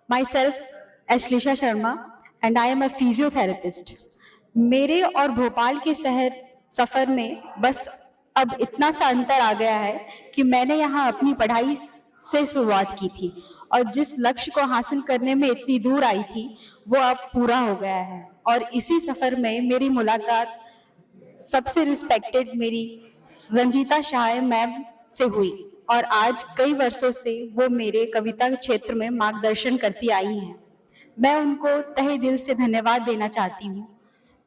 My self Ashlisha Sharma and I am a physiotherapist. मेरे और भोपाल के शहर सफर में बस अब इतना सा अंतर आ गया है कि मैंने यहाँ अपनी पढ़ाई से शुरुआत की थी और जिस लक्ष्य को हासिल करने में इतनी दूर आई थी वो अब पूरा हो गया है। और इसी सफर में मेरी मुलाकात सबसे रिस्पेक्टेड मेरी रंजीता शाह मैम से हुई और आज कई वर्षों से वो मेरे कविता के क्षेत्र में मार्गदर्शन करती आई हैं। मैं उनको तहे दिल से धन्यवाद देना चाहती हूँ।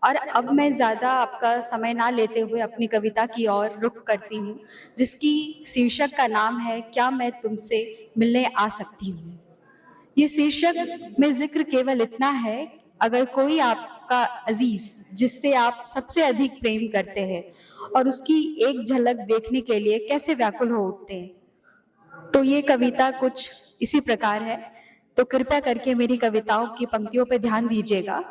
और अब मैं ज़्यादा आपका समय ना लेते हुए अपनी कविता की ओर रुख करती हूँ, जिसकी शीर्षक का नाम है क्या मैं तुमसे मिलने आ सकती हूँ। ये शीर्षक में जिक्र केवल इतना है, अगर कोई आपका अजीज जिससे आप सबसे अधिक प्रेम करते हैं और उसकी एक झलक देखने के लिए कैसे व्याकुल हो उठते हैं, तो ये कविता कुछ इसी प्रकार है। तो कृपया करके मेरी कविताओं की पंक्तियों पर ध्यान दीजिएगा।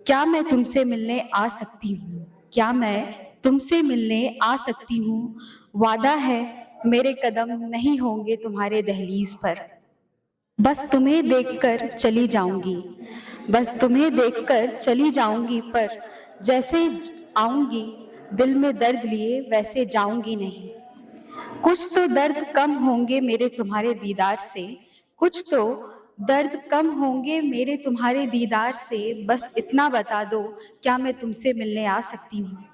क्या मैं तुमसे मिलने आ सकती हूँ, क्या मैं तुमसे मिलने आ सकती हूँ, वादा है मेरे कदम नहीं होंगे तुम्हारे दहलीज पर। बस तुम्हें देखकर चली जाऊंगी, बस तुम्हें देखकर चली जाऊंगी, पर जैसे आऊंगी दिल में दर्द लिए वैसे जाऊंगी नहीं। कुछ तो दर्द कम होंगे मेरे तुम्हारे दीदार से, कुछ तो दर्द कम होंगे मेरे तुम्हारे दीदार से। बस इतना बता दो क्या मैं तुमसे मिलने आ सकती हूँ,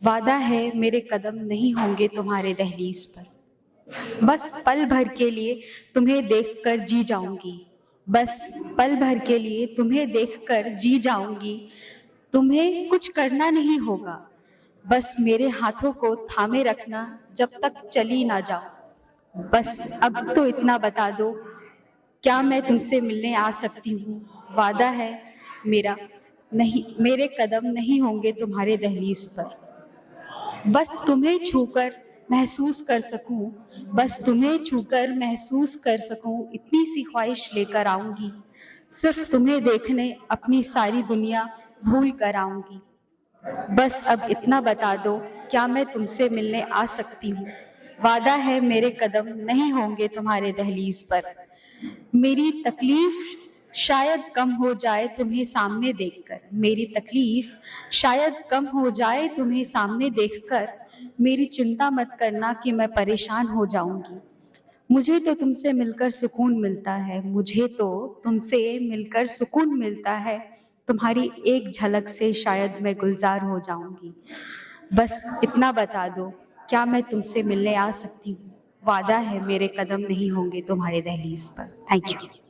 वादा है मेरे कदम नहीं होंगे तुम्हारे दहलीज पर। बस पल भर के लिए तुम्हें देखकर जी जाऊंगी, बस पल भर के लिए तुम्हें देखकर जी जाऊंगी। तुम्हें कुछ करना नहीं होगा, बस मेरे हाथों को थामे रखना जब तक चली ना जाओ। बस अब तो इतना बता दो क्या मैं तुमसे मिलने आ सकती हूँ, वादा है मेरे कदम नहीं होंगे तुम्हारे दहलीज पर। बस तुम्हें छूकर महसूस कर सकूं, बस तुम्हें छूकर महसूस कर सकूं, इतनी सी ख्वाहिश लेकर आऊंगी। सिर्फ तुम्हें देखने अपनी सारी दुनिया भूल कर आऊंगी। बस अब इतना बता दो क्या मैं तुमसे मिलने आ सकती हूँ, वादा है मेरे कदम नहीं होंगे तुम्हारे दहलीज पर। मेरी तकलीफ शायद कम हो जाए तुम्हें सामने देखकर, मेरी तकलीफ शायद कम हो जाए तुम्हें सामने देखकर। मेरी चिंता मत करना कि मैं परेशान हो जाऊंगी, मुझे तो तुमसे मिलकर सुकून मिलता है, मुझे तो तुमसे मिलकर सुकून मिलता है। तुम्हारी एक झलक से शायद मैं गुलजार हो जाऊंगी। बस इतना बता दो क्या मैं तुमसे मिलने आ सकती हूँ, वादा है मेरे कदम नहीं होंगे तुम्हारे दहलीज पर। Thank you.